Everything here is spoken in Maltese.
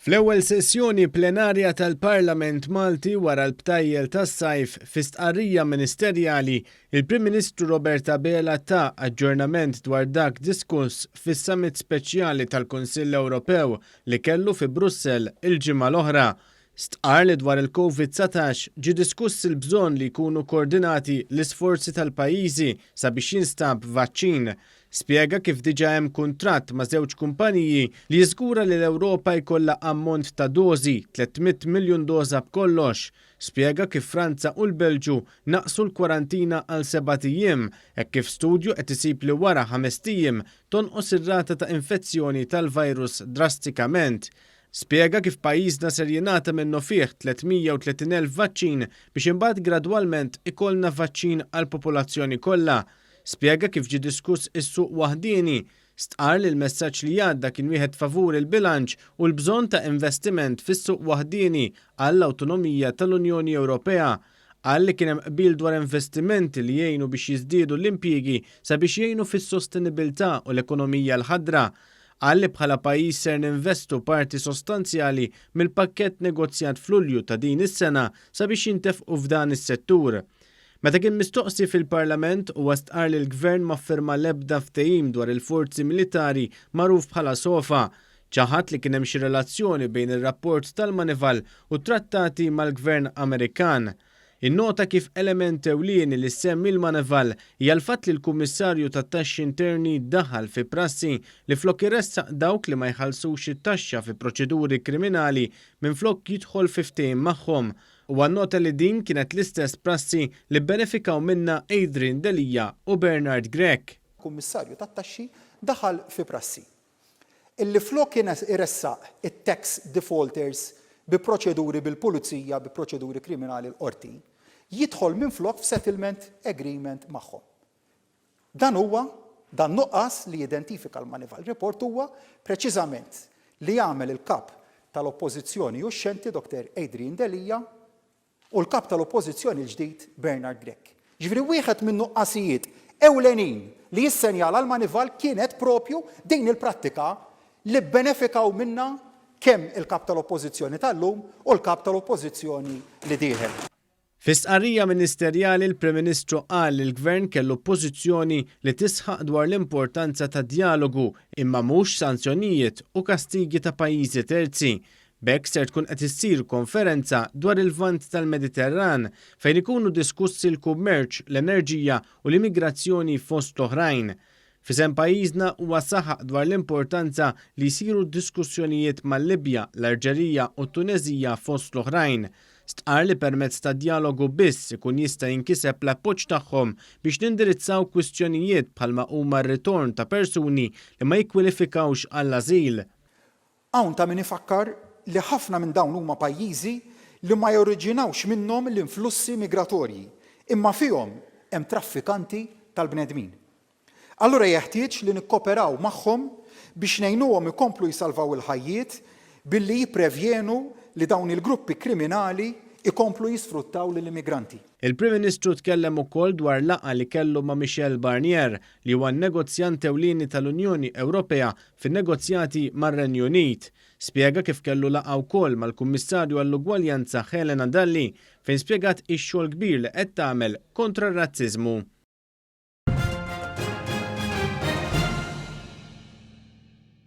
Fl-ewwel sessjoni plenarja tal-Parlament Malti wara l-btajjel tas-sajf fi stqarrija ministerjali, il-Prim Ministru Roberta Bela ta' aġġornament dwar dak diskuss fis-Summit Speċjali tal-Kunsill Ewropew li kellu fi Brussell il-ġimgħa l-oħra. Stqarr li dwar il-COVID-19 ġie diskuss il-bżonn li jkunu koordinati l-isforzi tal-pajjiżi sabiex jinstab vaċċin. Spjega kif diġà hemm kuntratt ma' żewġ kumpaniji li jiżgura li l-Ewropa jkollha ammont ta' dożi 300 miljun doża b'kollox. Spjega kif Franza u l-Belġu naqsu l-kwarantina għal 7 ijiem, hekk kif studju qed isib li wara 5 ijiem tonqos ir-rata ta' infezzjoni tal-virus drastikament. Spjega kif pajjiżna ser jingħata minnu fih 330,000 vaċċin biex imbagħad gradwalment ikollna vaċċin għall-popolazzjoni kollha. Spjega kif ġie diskuss is-suq waħdieni, stqarr li l-messaġġ li għadda kien wieħed favur il-bilanċ u l-bżonn ta' investiment fis-suq waħdieni għall-awtonomija tal-Unjoni Ewropea. Qal li kien hemm qbil dwar investimenti li jgħinu biex jiżdiedu l-impjiegi sabiex jgħinu fis-sostenibilità u l-ekonomija l-ħadra. Qal li bħala pajjiż ser ninvestu parti sostanzjali mill-pakkett negozjat f'Lulju ta' din is-sena sabiex jintefqu f'dan is-settur. Meta kien mistoqsi fil-Parlament huwa stqarr li l-Gvern ma ffirma l-ebda ftehim dwar il-forzi militari magħruf bħala SOFA, ċaħat li kien hemm xi relazzjoni bejn ir-rapport tal-Manival u trattati mal-Gvern Amerikan. Innota kif element ewlieni li semmi l-Manival hija l-fatt li l-Kummissarju tat-Taxxi Interni daħal fi prassi li flok iressaq dawk li ma jħallsux it-taxxa fi proċeduri kriminali minflok jidħol fi ftehim magħhom. U għannota li din kienet l-istess prassi li benefikaw minna Adrian Delija u Bernard Grech. Kummissarju tat-Taxxi daħal fi prassi illi flok kienet iressaq it-tax defaulters bi proċeduri bil-pulizija, bi proċeduri kriminali l-qorti, jidħol minflok f'settlement agreement magħhom. Dan nuqqas li jidentifika l-Manival Report huwa preċiżament li jagħmel il-kap tal-Oppożizzjoni u x-xenti Dr. Adrian Delija u l-kap tal-Oppożizzjoni l-ġdid Bernard Grech. Ġifieri wieħed minn nuqqasijiet ewlenin li jissenjala l-Manival kienet propju din il-prattika li benefikaw minna kemm il-kap tal-Oppożizzjoni tal-lum u l-kap tal-Oppożizzjoni li dieħel. Fi stqarrija ministerjali l-Prim Ministru qal li l-Gvern kellu pożizzjoni li tisħaq dwar l-importanza ta' dialogu imma mhux sanzjonijiet u kastigi ta' pajjiżi terzi. B'hekk ser tkun qed issir konferenza dwar il-Lvant tal-Mediterran fejn ikunu diskussi l-kummerċ, l-enerġija u l-immigrazzjoni fost l-oħrajn. Fisem pajjiżna huwa saħaq dwar l-importanza li jsiru diskussjonijiet mal-Libja, l-Alġerija u t-Tunezija fost l-oħrajn. Stqarr li permezz ta' dialogu biss ikun jista' jinkiseb l-appoġġ tagħhom biex nindirizzaw kwistjonijiet bħalma huma r-ritorn ta' persuni li ma jikkwalifikawx għall-ażil. Hawn ta' min ifakkar li ħafna minn dawn huma pajjiżi li ma joriġinawx minnhom l-influssi migratorji, imma fihom hemm traffikanti tal-bnedmin. Allura jeħtieġ li nikkoperaw magħhom biex ngħinuhom ikomplu jsalvaw il-ħajjiet billi jipprevjenu li dawn il-gruppi kriminali ikomplu jisfruttaw lill-immigranti. Il-Prim Ministru tkellem ukoll dwar laqgħa li kellu ma' Michel Barnier li huwa n-negozjant ewlieni tal-Unjoni Ewropea fin-negozjati mar-Renju Unit. Spjega kif kellu laqgħa wkoll mal-Kummissarju għall-Ugwaljanza Helena Dalli fejn spjegat ix-xogħol kbir li qed tagħmel kontra r-razziżmu.